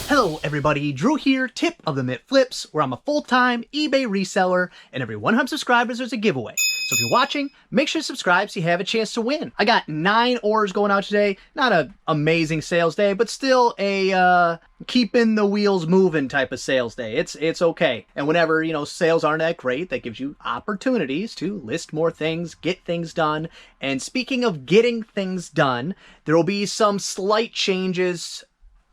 Hello everybody, Drew here, tip of the Mitt Flips, where I'm a full-time eBay reseller, and every 100 subscribers there's a giveaway. So if you're watching, make sure to subscribe so you have a chance to win. I got 9 orders going out today. Not an amazing sales day, but still a keeping the wheels moving type of sales day. It's okay. And whenever, sales aren't that great, that gives you opportunities to list more things, get things done. And speaking of getting things done, there will be some slight changes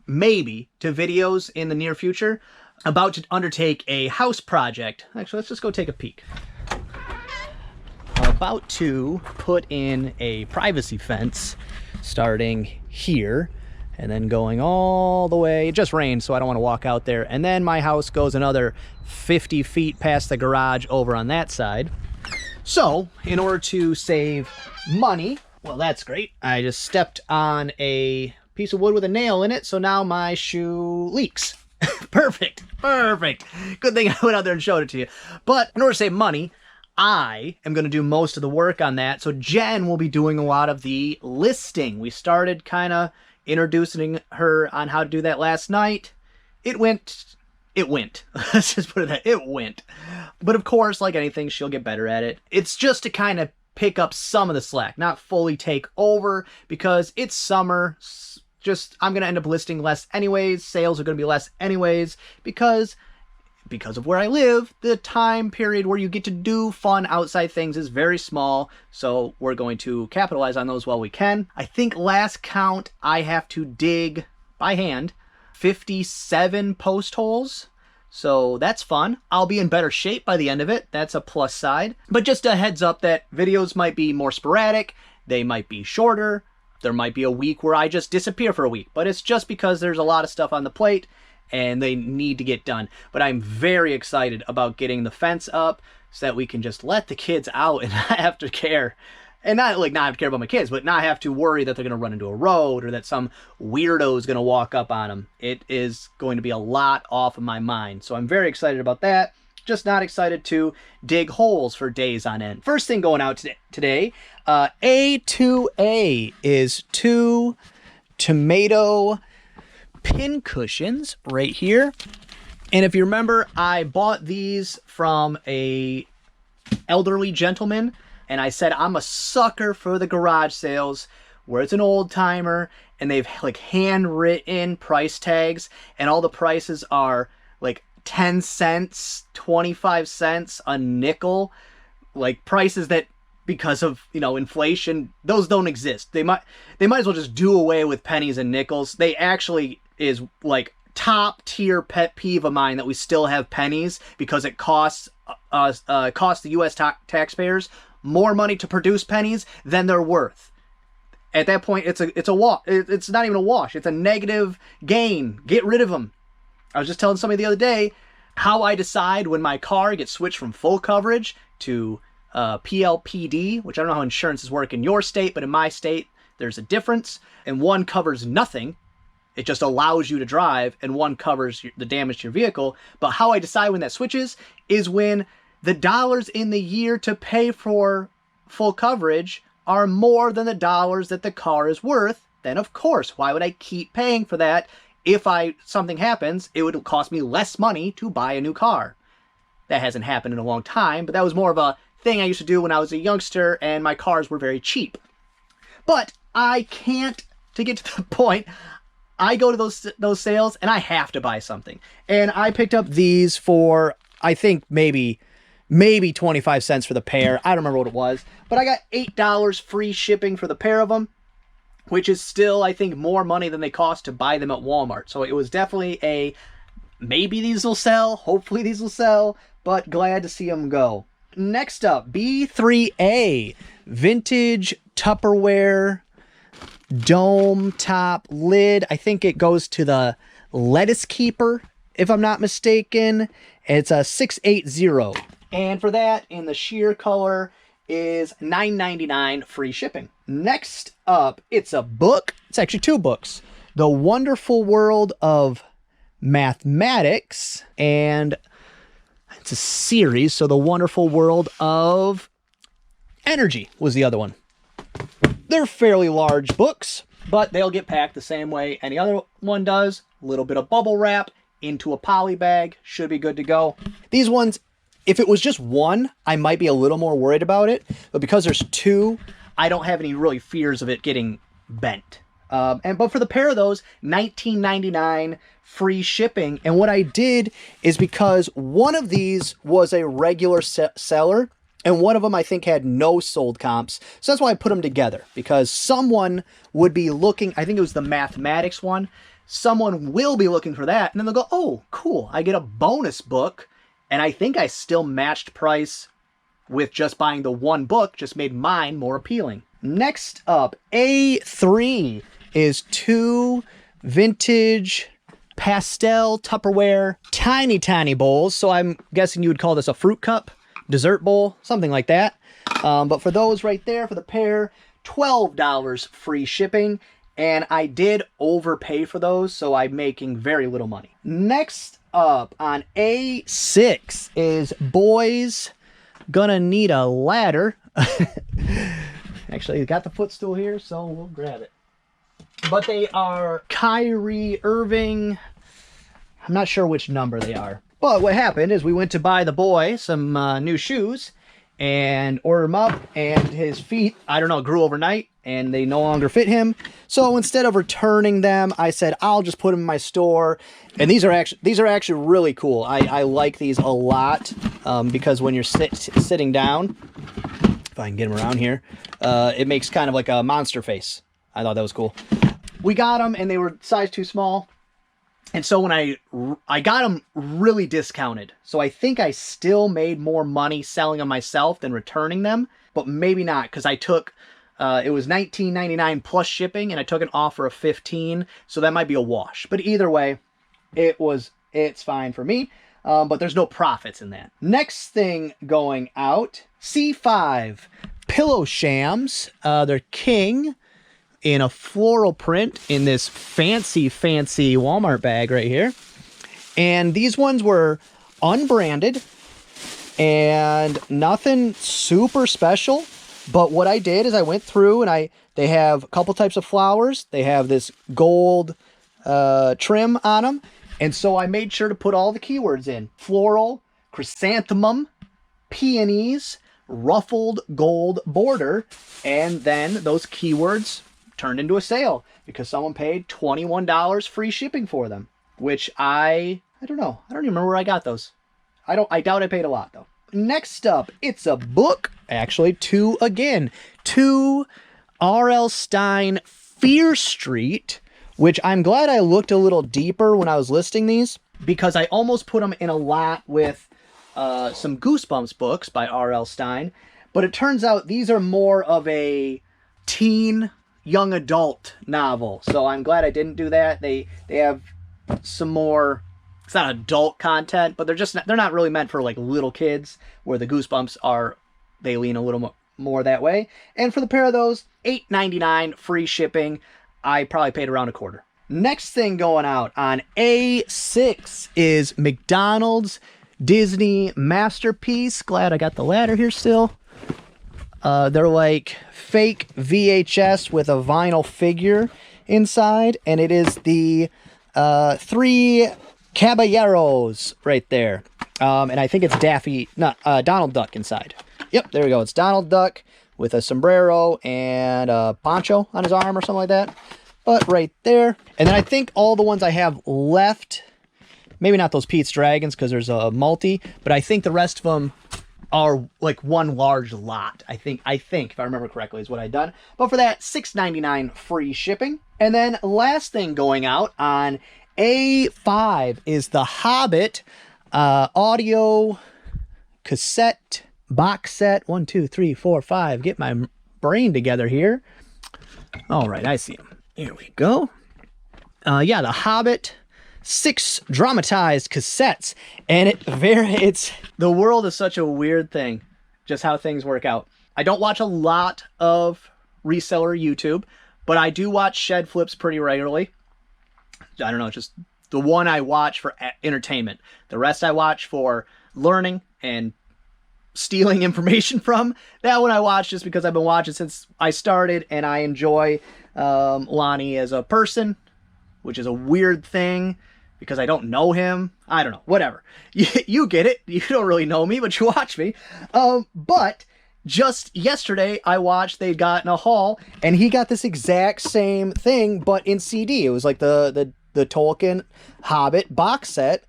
maybe to videos in the near future. About to undertake a house project. Actually, let's just go take a peek. I'm about to put in a privacy fence starting here and then going all the way. It just rained, so I don't want to walk out there. And then my house goes another 50 feet past the garage over on that side. So in order to save money, well, that's great. I just stepped on a piece of wood with a nail in it, so now my shoe leaks. Perfect. Good thing I went out there and showed it to you. But in order to save money, I am going to do most of the work on that. So Jen will be doing a lot of the listing. We started kind of introducing her on how to do that last night. It went. Let's just put it that. It went. But of course, like anything, she'll get better at it. It's just to kind of pick up some of the slack, not fully take over, because it's summer. I'm going to end up listing less anyways. Sales are going to be less anyways because of where I live, the time period where you get to do fun outside things is very small. So we're going to capitalize on those while we can. I think last count, I have to dig by hand 57 post holes. So that's fun. I'll be in better shape by the end of it. That's a plus side. But just a heads up that videos might be more sporadic. They might be shorter. There might be a week where I just disappear for a week, but it's just because there's a lot of stuff on the plate and they need to get done. But I'm very excited about getting the fence up so that we can just let the kids out and not have to care. And not have to care about my kids, but not have to worry that they're going to run into a road or that some weirdo is going to walk up on them. It is going to be a lot off of my mind. So I'm very excited about that. Just not excited to dig holes for days on end. First thing going out today, A2A is 2 tomato pin cushions right here. And if you remember, I bought these from a elderly gentleman, and I said I'm a sucker for the garage sales where it's an old timer and they've like handwritten price tags and all the prices are like 10 cents, 25 cents, a nickel, like prices that because of, inflation, those don't exist. They might as well just do away with pennies and nickels. They actually is like top tier pet peeve of mine that we still have pennies because it costs the US taxpayers more money to produce pennies than they're worth. At that point, it's a wash. It's not even a wash. It's a negative gain. Get rid of them. I was just telling somebody the other day how I decide when my car gets switched from full coverage to PLPD, which I don't know how insurances work in your state, but in my state, there's a difference. And one covers nothing. It just allows you to drive, and one covers the damage to your vehicle. But how I decide when that switches is when the dollars in the year to pay for full coverage are more than the dollars that the car is worth. Then, of course, why would I keep paying for that? If something happens, it would cost me less money to buy a new car. That hasn't happened in a long time, but that was more of a thing I used to do when I was a youngster and my cars were very cheap. But I can't, to get to the point, I go to those sales and I have to buy something. And I picked up these for, I think, maybe 25 cents for the pair. I don't remember what it was, but I got $8 free shipping for the pair of them, which is still, I think, more money than they cost to buy them at Walmart. So it was definitely maybe these will sell, hopefully these will sell, but glad to see them go. Next up, B3A, vintage Tupperware dome top lid. I think it goes to the lettuce keeper, if I'm not mistaken. It's a 680. And for that, in the sheer color, is $9.99 free shipping. Next up, it's a book. It's actually 2 books. The Wonderful World of Mathematics, and it's a series, so The Wonderful World of Energy was the other one. They're fairly large books, but they'll get packed the same way any other one does. a little bit of bubble wrap into a poly bag, should be good to go. These ones, if it was just one, I might be a little more worried about it, but because there's two, I don't have any really fears of it getting bent. But for the pair of those, $19.99 free shipping. And what I did is, because one of these was a regular seller, and one of them I think had no sold comps. So that's why I put them together, because someone would be looking, I think it was the mathematics one. Someone will be looking for that, and then they'll go, oh, cool, I get a bonus book. And I think I still matched price with just buying the one book, just made mine more appealing. Next up, A3 is 2 vintage pastel Tupperware tiny bowls. So I'm guessing you would call this a fruit cup, dessert bowl, something like that. But for those right there, for the pair, $12 free shipping. And I did overpay for those, so I'm making very little money. Next up on A6 is Boys Gonna Need a Ladder. Actually, I got the footstool here, so we'll grab it. But they are Kyrie Irving. I'm not sure which number they are. But what happened is we went to buy the boy some new shoes and order them up, and his feet, I don't know, grew overnight and they no longer fit him. So instead of returning them, I said, I'll just put them in my store. And these are actually really cool. I like these a lot because when you're sitting down, if I can get them around here, it makes kind of like a monster face. I thought that was cool. We got them and they were size too small. And so when I got them really discounted. So I think I still made more money selling them myself than returning them, but maybe not, because I took, it was $19.99 plus shipping, and I took an offer of $15, so that might be a wash. But either way, it's fine for me, but there's no profits in that. Next thing going out, C5 Pillow Shams. They're king in a floral print in this fancy Walmart bag right here. And these ones were unbranded and nothing super special. But what I did is I went through and they have a couple types of flowers. They have this gold trim on them. And so I made sure to put all the keywords in: floral, chrysanthemum, peonies, ruffled gold border. And then those keywords turned into a sale because someone paid $21 free shipping for them, which I don't know. I don't even remember where I got those. I doubt I paid a lot though. Next up, it's a book. Actually, two R.L. Stine Fear Street, which I'm glad I looked a little deeper when I was listing these, because I almost put them in a lot with some Goosebumps books by R.L. Stine, but it turns out these are more of a teen young adult novel, so I'm glad I didn't do that. They have some more, it's not adult content, but they're not really meant for like little kids, where the Goosebumps are, they lean a little more that way. And for the pair of those, $8.99 free shipping. I probably paid around $0.25. Next thing going out on A6 is McDonald's Disney Masterpiece. Glad I got the ladder here still. They're like fake VHS with a vinyl figure inside, and it is the 3 Caballeros right there. And I think it's Donald Duck inside. Yep, there we go. It's Donald Duck with a sombrero and a poncho on his arm or something like that. But right there. And then I think all the ones I have left, maybe not those Pete's Dragons because there's a multi, but I think the rest of them are like one large lot. I think, if I remember correctly, is what I'd done. But for that, $6.99 free shipping. And then last thing going out on A5 is the Hobbit audio cassette box set. 1, 2, 3, 4, 5. Get my brain together here. All right, I see them. Here we go. Yeah, the Hobbit 6 dramatized cassettes, and it's the world is such a weird thing, just how things work out. I don't watch a lot of reseller YouTube, but I do watch shed flips pretty regularly. I don't know, just the one I watch for entertainment. The rest I watch for learning and stealing information from. That one I watch just because I've been watching since I started, and I enjoy Lonnie as a person, which is a weird thing because I don't know him. I don't know, whatever. You get it. You don't really know me, but you watch me. But just yesterday, I watched they'd gotten a haul, and he got this exact same thing, but in CD. It was like the Tolkien Hobbit box set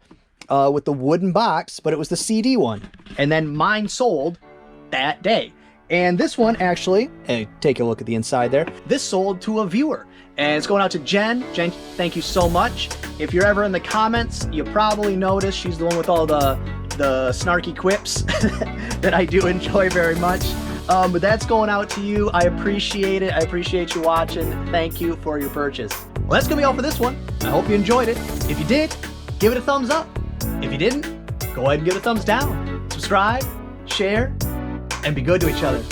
with the wooden box, but it was the CD one. And then mine sold that day. And this one actually, hey, take a look at the inside there. This sold to a viewer. And it's going out to Jen. Jen, thank you so much. If you're ever in the comments, you probably noticed she's the one with all the snarky quips that I do enjoy very much. But that's going out to you. I appreciate it. I appreciate you watching. Thank you for your purchase. Well, that's gonna be all for this one. I hope you enjoyed it. If you did, give it a thumbs up. If you didn't, go ahead and give it a thumbs down. Subscribe, share, and be good to each other.